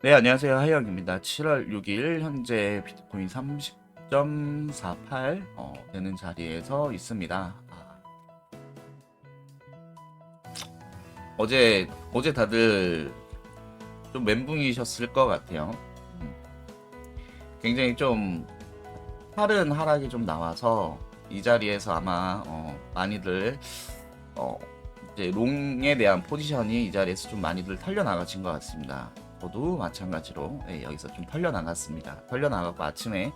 네, 안녕하세요. 하영입니다. 7월 6일 현재 비트코인 30.48 되는 자리에서 있습니다. 어제 다들 좀 멘붕이셨을 것 같아요. 음, 굉장히 좀 빠른 하락이 좀 나와서 이 자리에서 아마 많이들 어, 이제 롱에 대한 포지션이 이 자리에서 좀 많이들 털려 나가신 것 같습니다. 저도 마찬가지로 여기서 좀 털려 나갔습니다. 털려 나가고 아침에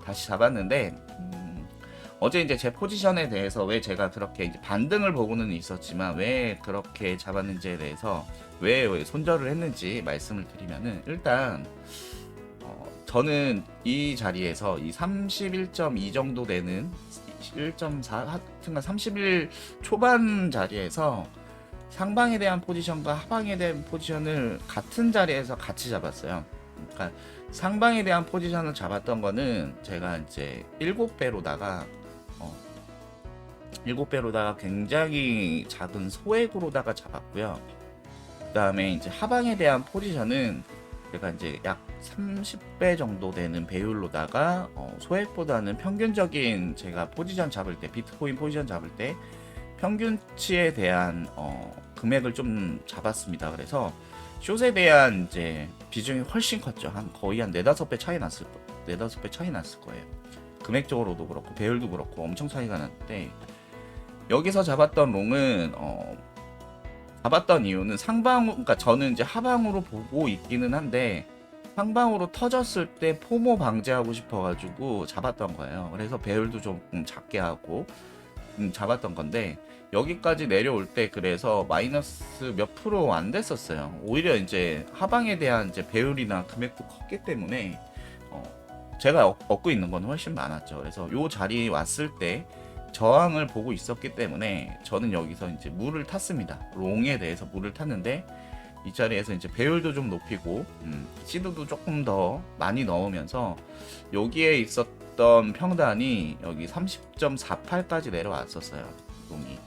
다시 잡았는데 어제 이제 제 포지션에 대해서 왜 제가 그렇게 이제 반등을 보고는 있었지만 왜 그렇게 잡았는지에 대해서 왜 손절을 했는지 말씀을 드리면은 일단 저는 이 자리에서 이 31.2 정도 되는 1.4 하여튼간 31 초반 자리에서 상방에 대한 포지션과 하방에 대한 포지션을 같은 자리에서 같이 잡았어요. 그러니까 상방에 대한 포지션을 잡았던 거는 제가 이제 7배로다가 7배로다가 굉장히 작은 소액으로다가 잡았고요. 그 다음에 이제 하방에 대한 포지션은 제가 이제 약 30배 정도 되는 배율로다가 소액보다는 평균적인 제가 포지션 잡을 때 비트코인 포지션 잡을 때 평균치에 대한 금액을 좀 잡았습니다. 그래서 숏에 대한 이제 비중이 훨씬 컸죠. 거의 한 4-5배 차이 났을 거, 4-5배 차이 났을 거예요. 금액적으로도 그렇고 배율도 그렇고 엄청 차이가 났는데 여기서 잡았던 롱은 잡았던 이유는 그러니까 저는 이제 하방으로 보고 있기는 한데 상방으로 터졌을 때 포모 방지하고 싶어가지고 잡았던 거예요. 그래서 배율도 좀 작게 하고 잡았던 건데 여기까지 내려올 때 그래서 마이너스 몇 프로 안 됐었어요. 오히려 이제 하방에 대한 이제 배율이나 금액도 컸기 때문에 제가 얻고 있는 건 훨씬 많았죠. 그래서 요 자리 왔을 때 저항을 보고 있었기 때문에 저는 여기서 이제 물을 탔습니다. 롱에 대해서 물을 탔는데 이 자리에서 이제 배율도 좀 높이고 시드도 조금 더 많이 넣으면서 여기에 있었던 평단이 여기 30.48까지 내려왔었어요. 롱이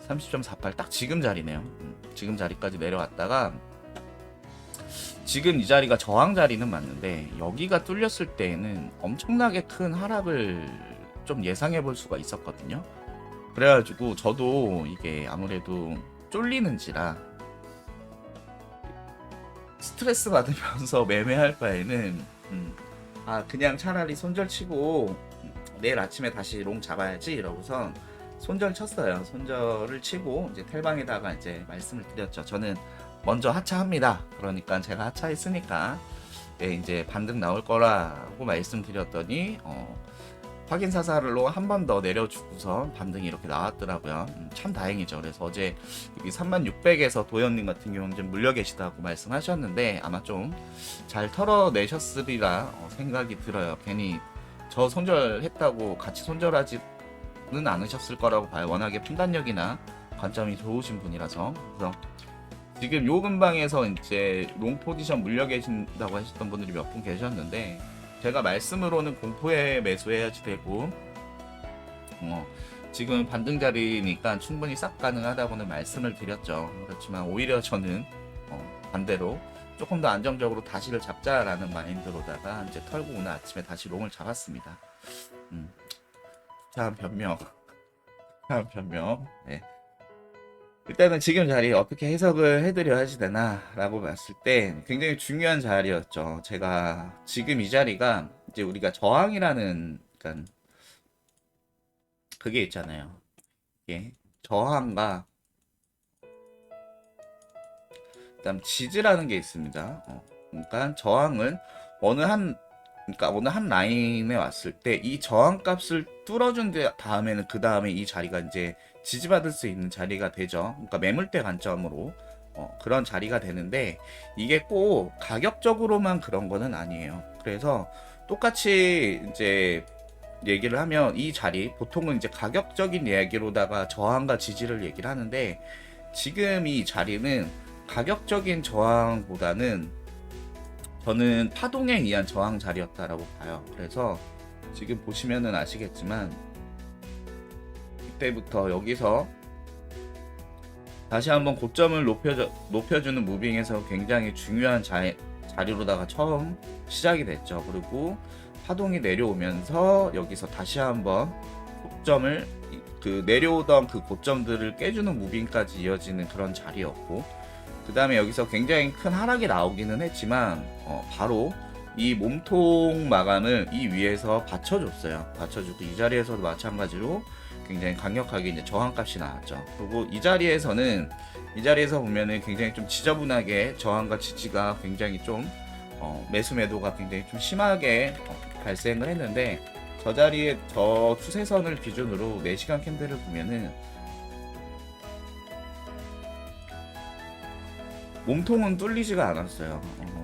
30.48 딱 지금 자리네요. 지금 자리까지 내려왔다가 지금 이 자리가 저항 자리는 맞는데 여기가 뚫렸을 때에는 엄청나게 큰 하락을 좀 예상해 볼 수가 있었거든요. 그래가지고 저도 이게 아무래도 쫄리는지라 스트레스 받으면서 매매할 바에는 그냥 차라리 손절 치고 내일 아침에 다시 롱 잡아야지 이러고선 손절 쳤어요. 손절을 치고 이제 텔방에다가 이제 말씀을 드렸죠. 저는 먼저 하차합니다. 그러니까 제가 하차했으니까 이제 반등 나올 거라고 말씀드렸더니 확인 사살로 한 번 더 내려주고서 반등이 이렇게 나왔더라고요. 참 다행이죠. 그래서 어제 여기 3600에서 도현님 같은 경우는 좀 물려 계시다고 말씀하셨는데 아마 좀 잘 털어내셨으리라 생각이 들어요. 괜히 저 손절했다고 같이 손절하지는 않으셨을 거라고 봐요. 워낙에 판단력이나 관점이 좋으신 분이라서. 그래서 지금 요 근방에서 이제 롱 포지션 물려 계신다고 하셨던 분들이 몇 분 계셨는데 제가 말씀으로는 공포에 매수해야지 되고 지금 반등 자리니까 충분히 싹 가능하다고는 말씀을 드렸죠. 그렇지만 오히려 저는 반대로 조금 더 안정적으로 다시를 잡자라는 마인드로다가 이제 털고 오늘 아침에 다시 롱을 잡았습니다. 참 변명, 참 변명. 네. 일단은 지금 자리 어떻게 해석을 해드려야지 되나라고 봤을 때 굉장히 중요한 자리였죠. 제가 지금 이 자리가 이제 우리가 저항이라는 그러니까 그게 있잖아요. 이게 저항과 그다음 지지라는 게 있습니다. 그러니까 저항은 어느 한 그러니까 어느 한 라인에 왔을 때 이 저항 값을 뚫어준 다음에는 그 다음에 이 자리가 이제 지지받을 수 있는 자리가 되죠. 그러니까 매물대 관점으로 그런 자리가 되는데 이게 꼭 가격적으로만 그런 거는 아니에요. 그래서 똑같이 이제 얘기를 하면 이 자리 보통은 이제 가격적인 얘기로다가 저항과 지지를 얘기를 하는데 지금 이 자리는 가격적인 저항보다는 저는 파동에 의한 저항 자리였다라고 봐요. 그래서 지금 보시면은 아시겠지만 이때부터 여기서 다시 한번 고점을 높여주는 무빙에서 굉장히 중요한 자리로다가 처음 시작이 됐죠. 그리고 파동이 내려오면서 여기서 다시 한번 고점을 그 내려오던 그 고점들을 깨주는 무빙까지 이어지는 그런 자리였고, 그 다음에 여기서 굉장히 큰 하락이 나오기는 했지만 바로 이 몸통 마감을 이 위에서 받쳐줬어요. 받쳐주고 이 자리에서도 마찬가지로 굉장히 강력하게 이제 저항값이 나왔죠. 그리고 이 자리에서 보면은 굉장히 좀 지저분하게 저항과 지지가 굉장히 좀 매수 매도가 굉장히 좀 심하게 발생을 했는데, 저 자리에 저 추세선을 기준으로 4시간 캔들을 보면은 몸통은 뚫리지가 않았어요.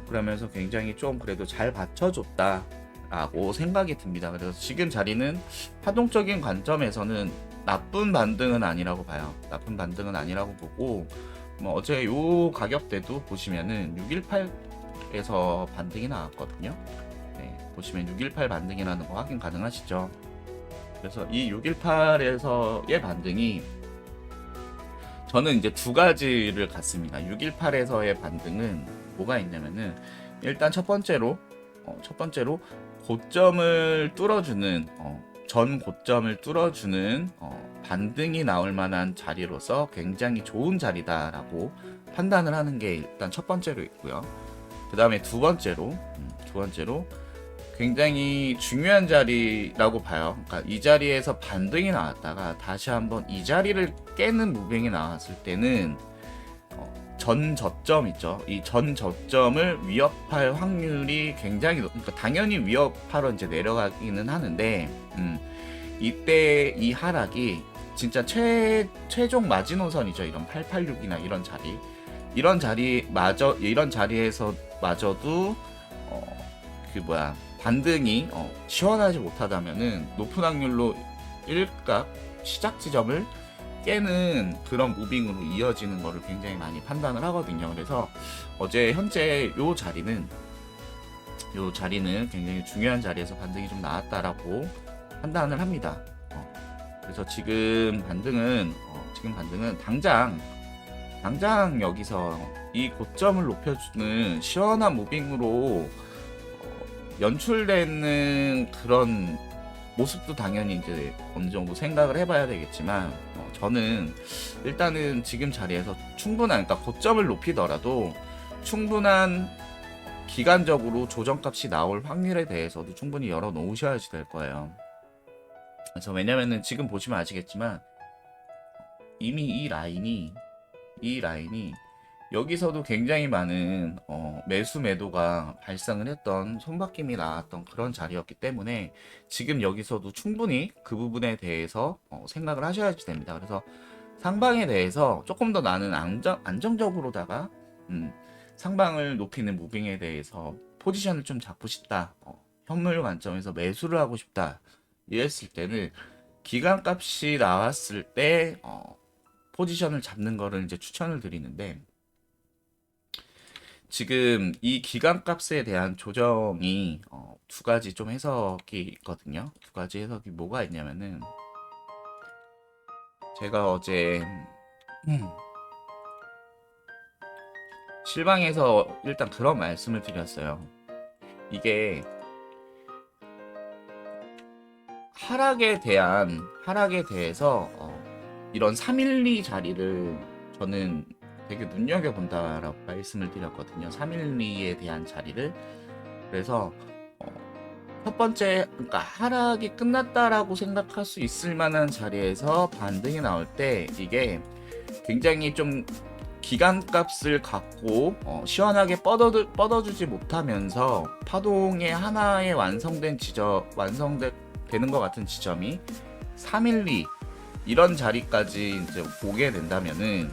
그러면서 굉장히 좀 그래도 잘 받쳐줬다라고 생각이 듭니다. 그래서 지금 자리는 파동적인 관점에서는 나쁜 반등은 아니라고 봐요. 나쁜 반등은 아니라고 보고, 어제 요 가격대도 보시면은 618에서 반등이 나왔거든요. 네, 보시면 618 반등이라는 거 확인 가능하시죠? 그래서 이 618에서의 반등이 저는 이제 두 가지를 갖습니다. 618에서의 반등은 뭐가 있냐면은, 일단 첫 번째로 고점을 뚫어주는 전 고점을 뚫어주는 반등이 나올 만한 자리로서 굉장히 좋은 자리다라고 판단을 하는 게 일단 첫 번째로 있고요. 그 다음에 두 번째로 굉장히 중요한 자리라고 봐요. 그러니까 이 자리에서 반등이 나왔다가 다시 한번 이 자리를 깨는 무빙이 나왔을 때는 전 저점 있죠. 이 전 저점을 위협할 확률이 굉장히 그러니까 당연히 위협하러 이제 내려가기는 하는데, 이때 이 하락이 진짜 최종 마지노선이죠. 이런 886이나 이런 자리에서 마저도 반등이 시원하지 못하다면은 높은 확률로 일각 시작 지점을 깨는 그런 무빙으로 이어지는 거를 굉장히 많이 판단을 하거든요. 그래서 현재 요 자리는 굉장히 중요한 자리에서 반등이 좀 나왔다라고 판단을 합니다. 그래서 지금 반등은 당장 여기서 이 고점을 높여주는 시원한 무빙으로 연출되는 그런 모습도 당연히 이제 어느 정도 생각을 해봐야 되겠지만, 저는 일단은 지금 자리에서 그러니까 고점을 높이더라도 충분한 기간적으로 조정값이 나올 확률에 대해서도 충분히 열어 놓으셔야지 될 거예요. 그래서 왜냐면은 지금 보시면 아시겠지만 이미 이 라인이 여기서도 굉장히 많은 매수 매도가 발생을 했던 손바뀜이 나왔던 그런 자리였기 때문에 지금 여기서도 충분히 그 부분에 대해서 생각을 하셔야지 됩니다. 그래서 상방에 대해서 조금 더 나는 안정적으로다가 상방을 높이는 무빙에 대해서 포지션을 좀 잡고 싶다, 현물 관점에서 매수를 하고 싶다 이랬을 때는 기간값이 나왔을 때 포지션을 잡는 거를 이제 추천을 드리는데, 지금 이 기간값에 대한 조정이 두 가지 좀 해석이 있거든요. 두 가지 해석이 뭐가 있냐면은, 제가 어제 실방에서 일단 그런 말씀을 드렸어요. 이게 하락에 대해서 이런 312 자리를 저는 되게 눈여겨본다라고 말씀을 드렸거든요. 312에 대한 자리를. 그래서 첫 번째, 그러니까 하락이 끝났다라고 생각할 수 있을 만한 자리에서 반등이 나올 때 이게 굉장히 좀 기간값을 갖고 시원하게 뻗어주지 못하면서 파동의 하나의 완성되는 것 같은 지점이 312 이런 자리까지 이제 보게 된다면은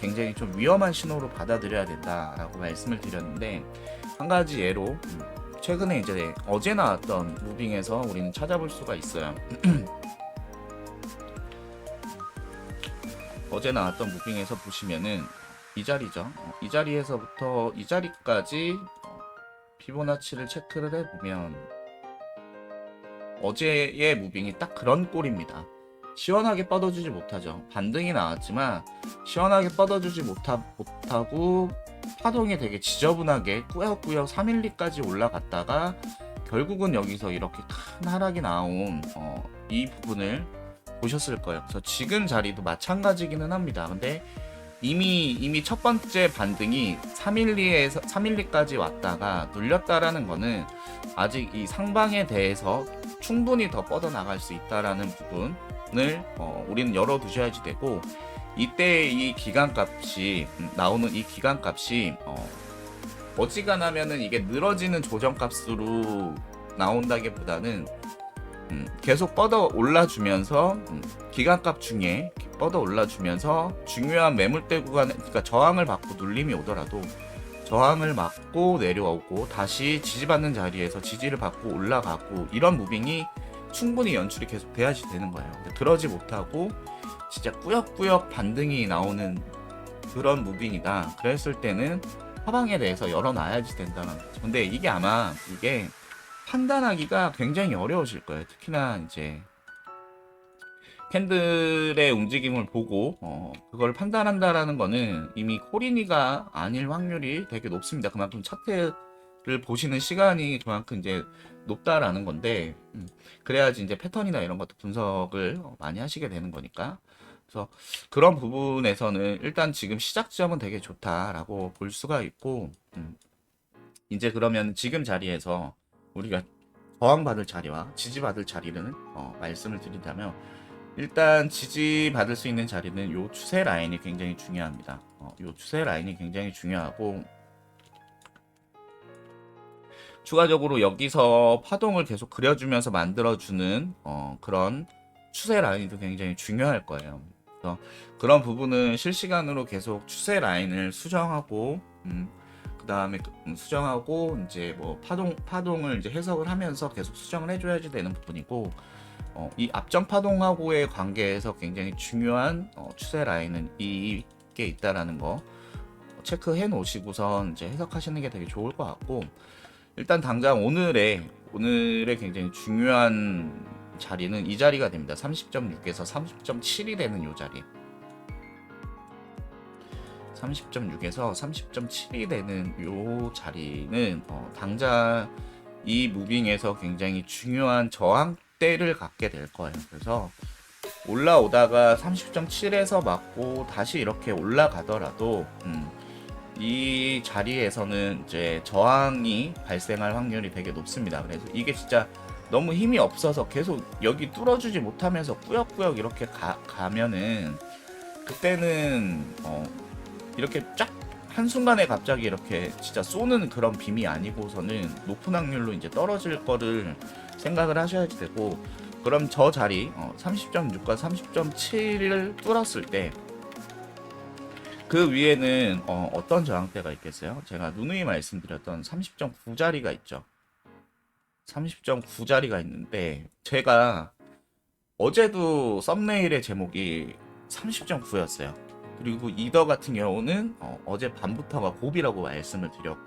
굉장히 좀 위험한 신호로 받아들여야 된다라고 말씀을 드렸는데, 한 가지 예로 최근에 이제 어제 나왔던 무빙에서 우리는 찾아볼 수가 있어요. 어제 나왔던 무빙에서 보시면은 이 자리죠. 이 자리에서부터 이 자리까지 피보나치를 체크를 해보면 어제의 무빙이 딱 그런 꼴입니다. 시원하게 뻗어주지 못하죠. 반등이 나왔지만 시원하게 뻗어주지 못하고 파동이 되게 지저분하게 꾸역꾸역 312까지 올라갔다가 결국은 여기서 이렇게 큰 하락이 나온 이 부분을 보셨을 거예요. 그래서 지금 자리도 마찬가지기는 합니다. 근데 이미 첫 번째 반등이 312까지 왔다가 눌렸다라는 거는 아직 이 상방에 대해서 충분히 더 뻗어나갈 수 있다라는 부분을 우리는 열어두셔야지 되고, 이때 이 기간값이 나오는 이 기간값이 어지간하면은 이게 늘어지는 조정값으로 나온다기보다는 계속 뻗어 올라주면서 기간값 중에 뻗어 올라주면서 중요한 매물대 구간에, 그러니까 저항을 받고 눌림이 오더라도 저항을 맞고 내려오고 다시 지지받는 자리에서 지지를 받고 올라가고, 이런 무빙이 충분히 연출이 계속 돼야지 되는 거예요. 그러지 못하고 진짜 꾸역꾸역 반등이 나오는 그런 무빙이다, 그랬을 때는 하방에 대해서 열어놔야지 된다는 거죠. 근데 이게 아마 이게 판단하기가 굉장히 어려우실 거예요. 특히나 이제 캔들의 움직임을 보고 그걸 판단한다라는 거는 이미 코리니가 아닐 확률이 되게 높습니다. 그만큼 차트를 보시는 시간이 그만큼 이제 높다라는 건데, 그래야지 이제 패턴이나 이런 것도 분석을 많이 하시게 되는 거니까. 그래서 그런 부분에서는 일단 지금 시작 지점은 되게 좋다라고 볼 수가 있고, 이제 그러면 지금 자리에서 우리가 저항받을 자리와 지지받을 자리는 말씀을 드린다면, 일단 지지받을 수 있는 자리는 요 추세 라인이 굉장히 중요합니다. 요 추세 라인이 굉장히 중요하고, 추가적으로 여기서 파동을 계속 그려주면서 만들어주는 그런 추세 라인도 굉장히 중요할 거예요. 그래서 그런 부분은 실시간으로 계속 추세 라인을 수정하고, 그 다음에 수정하고 이제 뭐 파동을 이제 해석을 하면서 계속 수정을 해줘야지 되는 부분이고, 이 앞전 파동하고의 관계에서 굉장히 중요한 추세 라인은 이게 있다라는 거 체크해 놓으시고선 이제 해석하시는 게 되게 좋을 것 같고, 일단 당장 오늘의 굉장히 중요한 자리는 이 자리가 됩니다. 30.6에서 30.7이 되는 요 자리. 30.6에서 30.7이 되는 요 자리는 당장 이 무빙에서 굉장히 중요한 저항대를 갖게 될 거예요. 그래서 올라오다가 30.7에서 맞고 다시 이렇게 올라가더라도 이 자리에서는 이제 저항이 발생할 확률이 되게 높습니다. 그래서 이게 진짜 너무 힘이 없어서 계속 여기 뚫어주지 못하면서 꾸역꾸역 이렇게 가면은, 그때는 이렇게 쫙 한순간에 갑자기 이렇게 진짜 쏘는 그런 빔이 아니고서는 높은 확률로 이제 떨어질 거를 생각을 하셔야지 되고, 그럼 저 자리 30.6과 30.7을 뚫었을 때 그 위에는 어떤 저항대가 있겠어요? 제가 누누이 말씀드렸던 30.9 자리가 있죠. 30.9 자리가 있는데, 제가 어제도 썸네일의 제목이 30.9였어요. 그리고 이더 같은 경우는 어제 밤부터가 고비라고 말씀을 드렸고,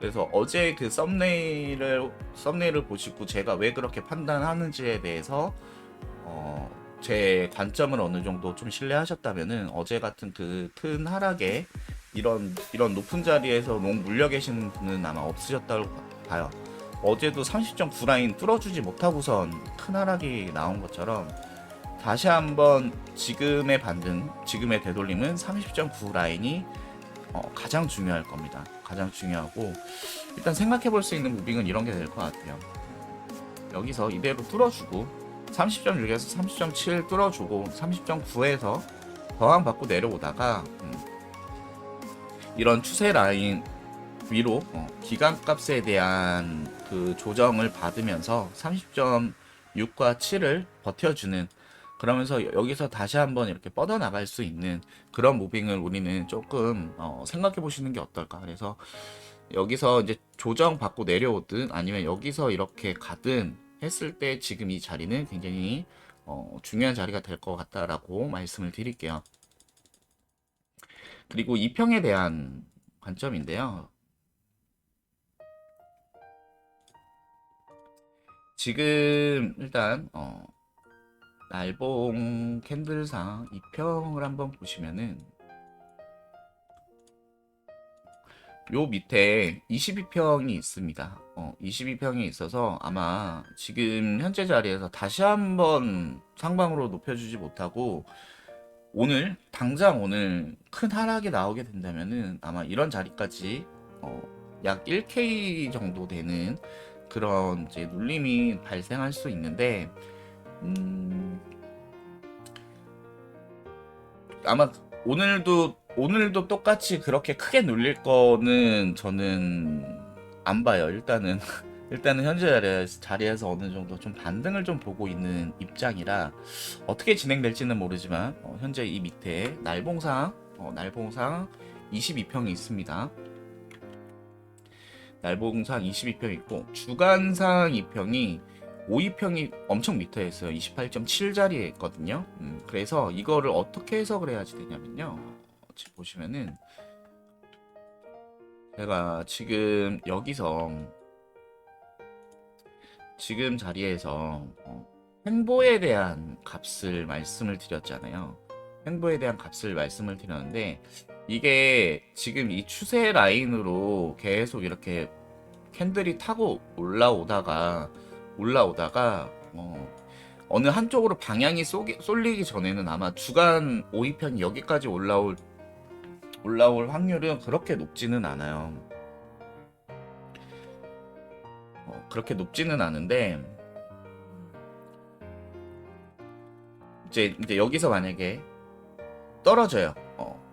그래서 어제 그 썸네일을 보시고 제가 왜 그렇게 판단하는지에 대해서 제 관점을 어느 정도 좀 신뢰하셨다면은, 어제 같은 그 큰 하락에 이런 높은 자리에서 너무 물려 계시는 분은 아마 없으셨다고 봐요. 어제도 30.9 라인 뚫어주지 못하고선 큰 하락이 나온 것처럼, 다시 한번 지금의 반등, 지금의 되돌림은 30.9 라인이 가장 중요할 겁니다. 가장 중요하고, 일단 생각해 볼 수 있는 무빙은 이런 게 될 것 같아요. 여기서 이대로 뚫어주고 30.6에서 30.7 뚫어주고 30.9에서 저항 받고 내려오다가 이런 추세 라인 위로 기간값에 대한 그 조정을 받으면서 30.6과 7을 버텨주는, 그러면서 여기서 다시 한번 이렇게 뻗어나갈 수 있는 그런 무빙을 우리는 조금 생각해 보시는 게 어떨까. 그래서 여기서 이제 조정 받고 내려오든 아니면 여기서 이렇게 가든 했을 때 지금 이 자리는 굉장히 중요한 자리가 될 것 같다라고 말씀을 드릴게요. 그리고 이평에 대한 관점인데요. 지금 일단 날봉 캔들상 이평을 한번 보시면은, 요 밑에 22평이 있습니다. 22평이 있어서 아마 지금 현재 자리에서 다시 한번 상방으로 높여주지 못하고 당장 오늘 큰 하락이 나오게 된다면은 아마 이런 자리까지 약 1K 정도 되는 그런 이제 눌림이 발생할 수 있는데, 아마 오늘도 똑같이 그렇게 크게 눌릴 거는 저는 안 봐요. 일단은 일단은 현재 자리에서 어느 정도 좀 반등을 좀 보고 있는 입장이라 어떻게 진행될지는 모르지만 현재 이 밑에 날봉상 22평이 있습니다. 날봉상 22평 있고 주간상 2평이 52평이 엄청 밑에 있어요. 28.7자리에 있거든요. 그래서 이거를 어떻게 해석을 해야지 되냐면요. 지금 보시면은 제가 지금 여기서 지금 자리에서 횡보에 대한 값을 말씀을 드렸잖아요. 횡보에 대한 값을 말씀을 드렸는데 이게 지금 이 추세 라인으로 계속 이렇게 캔들이 타고 올라오다가 어느 한쪽으로 방향이 쏠리기 전에는 아마 주간 5위편이 여기까지 올라올 확률은 그렇게 높지는 않아요. 그렇게 높지는 않은데 이제 여기서 만약에 떨어져요.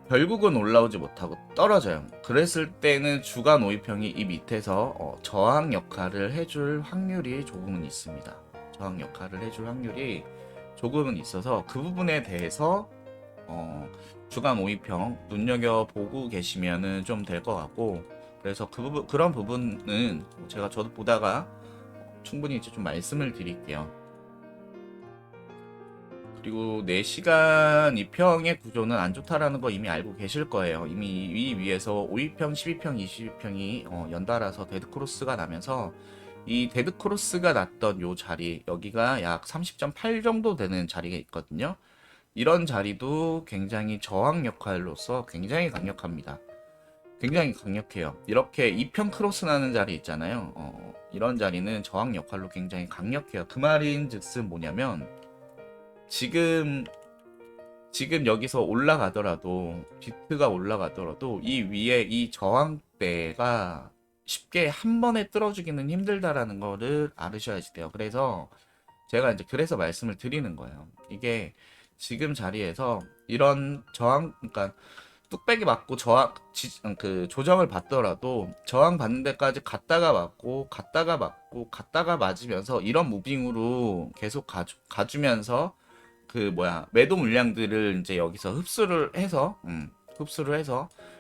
결국은 올라오지 못하고 떨어져요. 그랬을 때는 주간 5위평이 이 밑에서 저항 역할을 해줄 확률이 조금은 있습니다. 저항 역할을 해줄 확률이 조금은 있어서 그 부분에 대해서 주간 5위평 눈여겨보고 계시면은 좀 될 것 같고, 그래서 그런 부분은 저도 보다가 충분히 이제 좀 말씀을 드릴게요. 그리고 4시간 2평의 구조는 안 좋다라는 거 이미 알고 계실 거예요. 이미 이 위에서 5위평, 12평, 22평이 연달아서 데드크로스가 나면서 이 데드크로스가 났던 요 자리, 여기가 약 30.8 정도 되는 자리가 있거든요. 이런 자리도 굉장히 저항 역할로서 굉장히 강력합니다. 굉장히 강력해요. 이렇게 2평 크로스 나는 자리 있잖아요. 이런 자리는 저항 역할로 굉장히 강력해요. 그 말인 즉슨 뭐냐면 지금 여기서 올라가더라도 비트가 올라가더라도 이 위에 이 저항대가 쉽게 한 번에 뚫어주기는 힘들다라는 거를 알으셔야지 돼요. 그래서 제가 이제 그래서 말씀을 드리는 거예요. 이게 지금 자리에서 이런 그러니까 뚝배기 맞고 조정을 받더라도 저항 받는 데까지 갔다가 맞으면서 이런 무빙으로 계속 가주면서 매도 물량들을 이제 여기서 흡수를 해서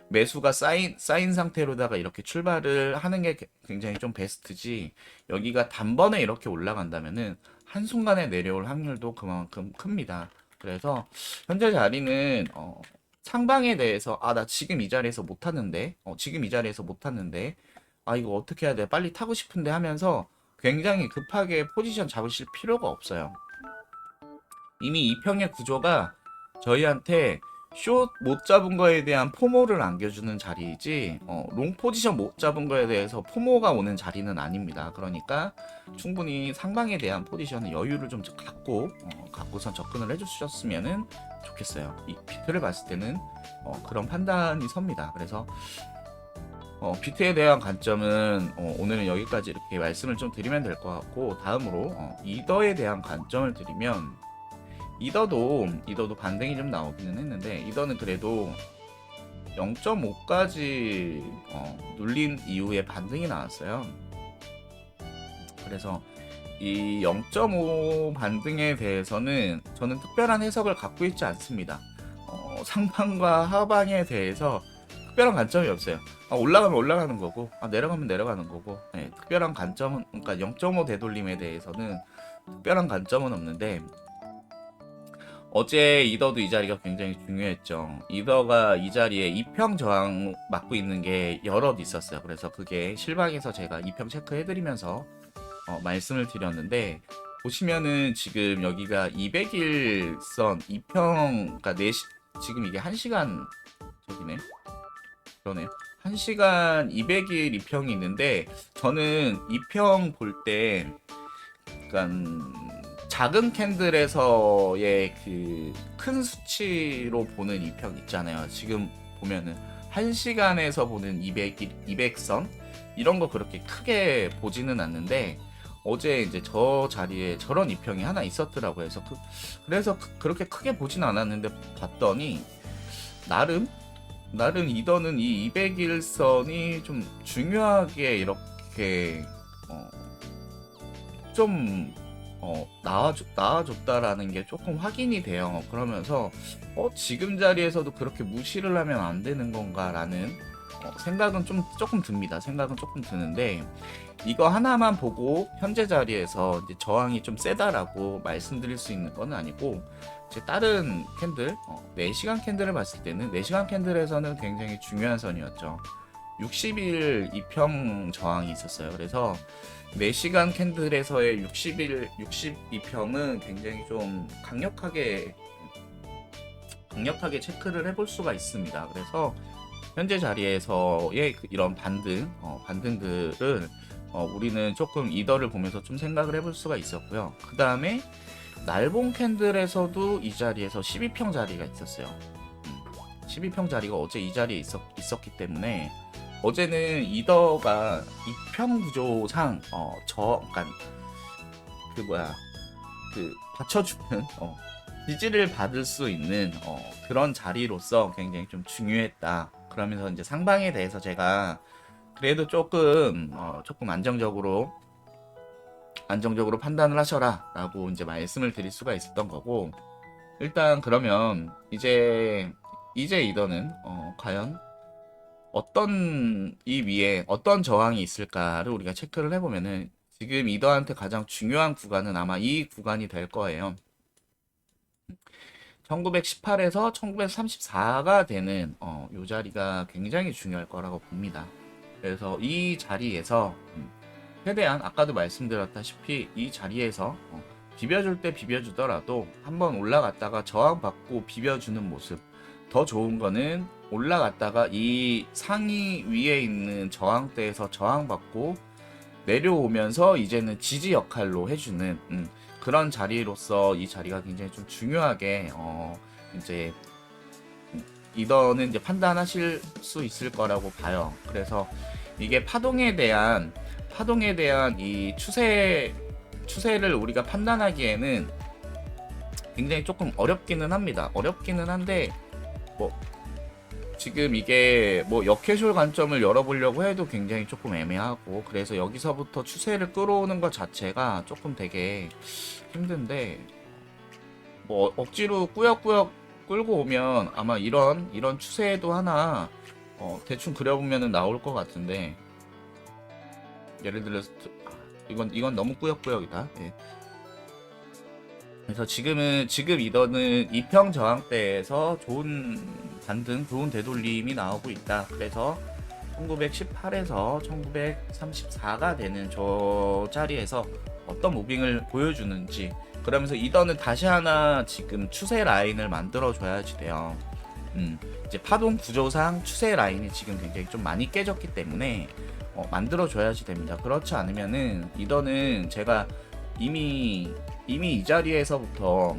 매수가 쌓인 상태로다가 이렇게 출발을 하는 게 굉장히 좀 베스트지, 여기가 단번에 이렇게 올라간다면은 한순간에 내려올 확률도 그만큼 큽니다. 그래서 현재 자리는 상방에 대해서 나 지금 이 자리에서 못 탔는데 이거 어떻게 해야 돼, 빨리 타고 싶은데 하면서 굉장히 급하게 포지션 잡으실 필요가 없어요. 이미 2평의 구조가 저희한테 숏 못 잡은 거에 대한 포모를 안겨주는 자리이지 롱 포지션 못 잡은 거에 대해서 포모가 오는 자리는 아닙니다. 그러니까 충분히 상방에 대한 포지션의 여유를 좀 갖고선 접근을 해주셨으면 좋겠어요. 이 비트를 봤을 때는 그런 판단이 섭니다. 그래서 비트에 대한 관점은 오늘은 여기까지 이렇게 말씀을 좀 드리면 될 것 같고, 다음으로 이더에 대한 관점을 드리면, 이더도 반등이 좀 나오기는 했는데 이더는 그래도 0.5까지 눌린 이후에 반등이 나왔어요. 그래서 이 0.5 반등에 대해서는 저는 특별한 해석을 갖고 있지 않습니다. 상방과 하방에 대해서 특별한 관점이 없어요. 올라가면 올라가는 거고 내려가면 내려가는 거고, 특별한 관점은, 그러니까 0.5 되돌림에 대해서는 특별한 관점은 없는데, 어제 이더도 이 자리가 굉장히 중요했죠. 이더가 이 자리에 2평 저항 맞고 있는 게 여럿 있었어요. 그래서 그게 실방에서 제가 2평 체크해드리면서 말씀을 드렸는데, 보시면은 지금 여기가 200일선 2평, 그러니까 지금 이게 1시간 저기네. 그러네요. 1시간 200일 2평이 있는데 저는 2평 볼 때 약간 작은 캔들에서의 그 큰 수치로 보는 2평 있잖아요. 지금 보면은 1시간에서 보는 200선 이런 거 그렇게 크게 보지는 않는데 어제 이제 저 자리에 저런 2평이 하나 있었더라고요. 그래서 그렇게 크게 보진 않았는데 봤더니 나름 이더는 이 201선이 좀 중요하게 이렇게 좀 나와줬다라는 게 조금 확인이 돼요. 그러면서 지금 자리에서도 그렇게 무시를 하면 안 되는 건가라는 생각은 조금 듭니다. 생각은 조금 드는데 이거 하나만 보고 현재 자리에서 이제 저항이 좀 세다라고 말씀드릴 수 있는 건 아니고 제 다른 캔들 4시간 캔들을 봤을 때는 4시간 캔들에서는 굉장히 중요한 선이었죠. 60일 2평 저항이 있었어요. 그래서 4시간 캔들에서의 62평은 굉장히 좀 강력하게 체크를 해볼 수가 있습니다. 그래서 현재 자리에서의 이런 반등들을 우리는 조금 이더를 보면서 좀 생각을 해볼 수가 있었고요. 그 다음에 날봉 캔들에서도 이 자리에서 12평 자리가 있었어요. 12평 자리가 어제 이 자리에 있었기 때문에 어제는 이더가 2평 구조상 그러니까 받쳐주는 지지를 받을 수 있는 그런 자리로서 굉장히 좀 중요했다. 그러면서 이제 상방에 대해서 제가 그래도 조금 안정적으로 판단을 하셔라 라고 이제 말씀을 드릴 수가 있었던 거고, 일단 그러면 이제 이더는 과연 이 위에 어떤 저항이 있을까를 우리가 체크를 해보면은 지금 이더한테 가장 중요한 구간은 아마 이 구간이 될 거예요. 1918에서 1934가 되는 요 자리가 굉장히 중요할 거라고 봅니다. 그래서 이 자리에서 최대한 아까도 말씀드렸다시피 이 자리에서 비벼줄 때 비벼주더라도 한번 올라갔다가 저항받고 비벼주는 모습, 더 좋은 거는 올라갔다가 이 상위 위에 있는 저항대에서 저항받고 내려오면서 이제는 지지 역할로 해주는 그런 자리로서 이 자리가 굉장히 좀 중요하게 이제 이더는 이제 판단하실 수 있을 거라고 봐요. 그래서 이게 파동에 대한 이 추세를 우리가 판단하기에는 굉장히 조금 어렵기는 합니다. 어렵기는 한데 지금 이게 역해쇼 관점을 열어보려고 해도 굉장히 조금 애매하고, 그래서 여기서부터 추세를 끌어오는 것 자체가 조금 되게 힘든데 억지로 꾸역꾸역 끌고 오면 아마 이런 추세도 하나 대충 그려보면 나올 것 같은데, 예를 들어서 이건 너무 꾸역꾸역이다. 예. 그래서 지금 이더는 2평 저항대에서 좋은 반등, 좋은 되돌림이 나오고 있다. 그래서 1918에서 1934가 되는 저 자리에서 어떤 무빙을 보여주는지, 그러면서 이더는 다시 하나 지금 추세 라인을 만들어 줘야지 돼요. 이제 파동 구조상 추세 라인이 지금 굉장히 좀 많이 깨졌기 때문에 만들어 줘야지 됩니다. 그렇지 않으면은 이더는 제가 이미 이 자리에서부터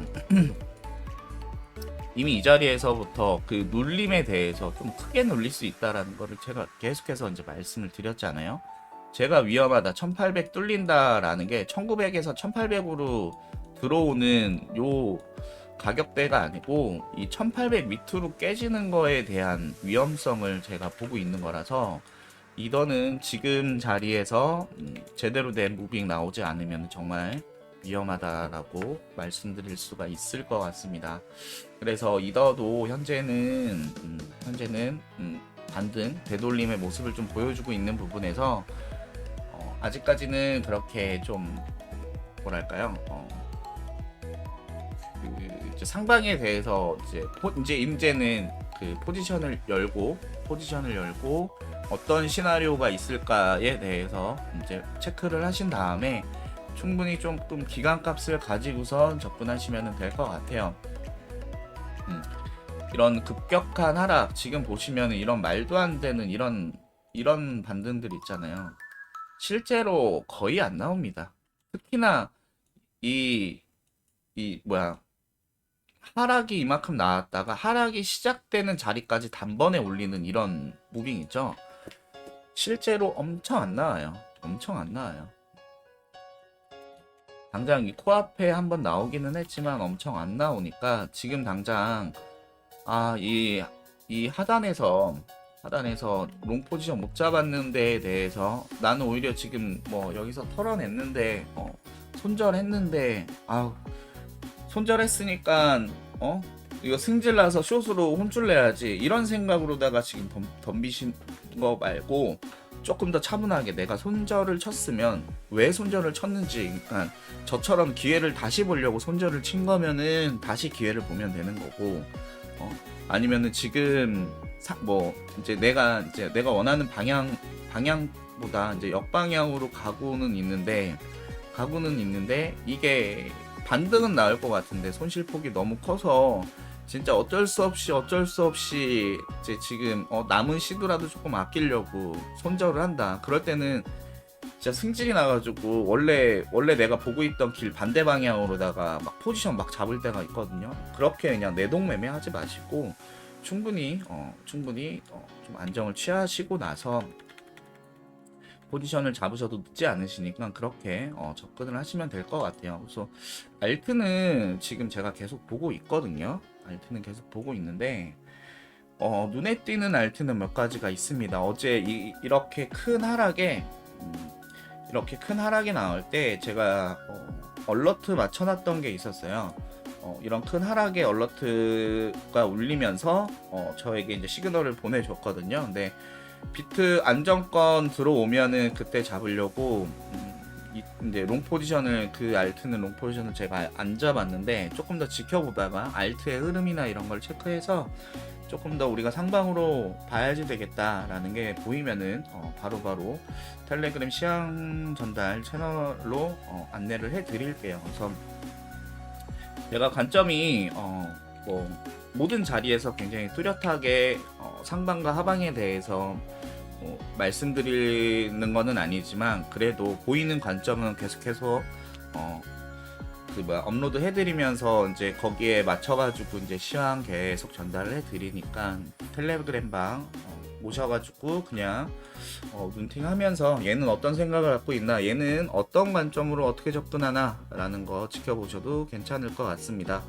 그 눌림에 대해서 좀 크게 눌릴 수 있다라는 거를 제가 계속해서 이제 말씀을 드렸잖아요. 제가 위험하다, 1800 뚫린다라는 게 1900에서 1800으로 들어오는 요 가격대가 아니고 이 1800 밑으로 깨지는 거에 대한 위험성을 제가 보고 있는 거라서 이더는 지금 자리에서 제대로 된 무빙 나오지 않으면 정말 위험하다라고 말씀드릴 수가 있을 것 같습니다. 그래서 이더도 현재는 반등, 되돌림의 모습을 좀 보여주고 있는 부분에서 아직까지는 그렇게 좀 뭐랄까요? 이제 상방에 대해서 이제는 그 포지션을 열고 어떤 시나리오가 있을까에 대해서 이제 체크를 하신 다음에 충분히 조금 기간값을 가지고선 접근하시면 될 것 같아요. 이런 급격한 하락 지금 보시면 이런 말도 안 되는 이런 반등들 있잖아요. 실제로 거의 안 나옵니다. 특히나 이 뭐야 하락이 이만큼 나왔다가 하락이 시작되는 자리까지 단번에 올리는 이런 무빙 있죠. 실제로 엄청 안 나와요. 엄청 안 나와요. 당장 이 코앞에 한번 나오기는 했지만 엄청 안 나오니까 지금 당장 이 하단에서 롱 포지션 못 잡았는 데에 대해서 나는 오히려 지금 뭐 여기서 털어냈는데 손절했는데 손절했으니까 이거 승질나서 숏으로 혼쭐 내야지 이런 생각으로다가 지금 덤비신 거 말고 조금 더 차분하게 내가 손절을 쳤으면 왜 손절을 쳤는지, 그러니까 저처럼 기회를 다시 보려고 손절을 친 거면은 다시 기회를 보면 되는 거고, 아니면은 지금 뭐 이제 내가 원하는 방향보다 이제 역방향으로 가고는 있는데 이게 반등은 나올 것 같은데 손실폭이 너무 커서 진짜 어쩔 수 없이 이제 지금 남은 시도라도 조금 아끼려고 손절을 한다. 그럴 때는 진짜 승질이 나가지고 원래 내가 보고 있던 길 반대 방향으로다가 막 포지션 막 잡을 때가 있거든요. 그렇게 그냥 내동매매 하지 마시고 충분히 좀 안정을 취하시고 나서 포지션을 잡으셔도 늦지 않으시니까 그렇게 접근을 하시면 될 것 같아요. 그래서 알트는 지금 제가 계속 보고 있거든요. 알트는 계속 보고 있는데 눈에 띄는 알트는 몇 가지가 있습니다. 어제 이렇게 큰 하락에 나올 때 제가 얼러트 맞춰놨던 게 있었어요. 이런 큰 하락의 얼러트가 울리면서 저에게 이제 시그널을 보내줬거든요. 근데 비트 안정권 들어오면은 그때 잡으려고 이제 롱 포지션을 알트는 롱 포지션을 제가 안 잡았는데 조금 더 지켜보다가 알트의 흐름이나 이런 걸 체크해서 조금 더 우리가 상방으로 봐야지 되겠다라는 게 보이면은 바로바로 텔레그램 시향 전달 채널로 안내를 해 드릴게요. 그래서 내가 관점이 뭐 모든 자리에서 굉장히 뚜렷하게 상방과 하방에 대해서 말씀드리는 거는 아니지만 그래도 보이는 관점은 계속해서 업로드 해드리면서 이제 거기에 맞춰가지고 이제 시황 계속 전달을 해드리니까 텔레그램 방 모셔가지고 그냥 눈팅하면서 얘는 어떤 생각을 갖고 있나, 얘는 어떤 관점으로 어떻게 접근하나 라는 거 지켜보셔도 괜찮을 것 같습니다.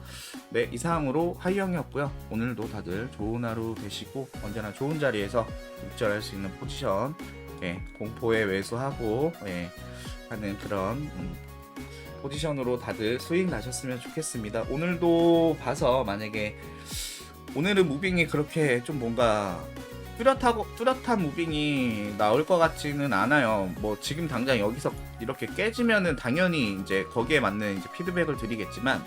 네, 이상으로 하이형이었고요. 오늘도 다들 좋은 하루 되시고 언제나 좋은 자리에서 육절할 수 있는 포지션 공포에 외소하고 하는 그런 포지션으로 다들 스윙 나셨으면 좋겠습니다. 오늘도 봐서 만약에 오늘은 무빙이 그렇게 좀 뭔가 뚜렷한 무빙이 나올 것 같지는 않아요. 뭐 지금 당장 여기서 이렇게 깨지면은 당연히 이제 거기에 맞는 이제 피드백을 드리겠지만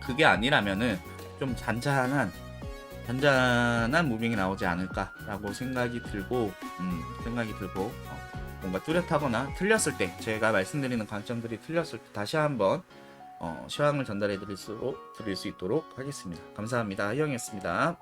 그게 아니라면은 좀 잔잔한 무빙이 나오지 않을까라고 생각이 들고 뭔가 뚜렷하거나 틀렸을 때 제가 말씀드리는 관점들이 틀렸을 때 다시 한번 시황을 전달해 드릴 수 있도록 하겠습니다. 감사합니다. 하영이었습니다.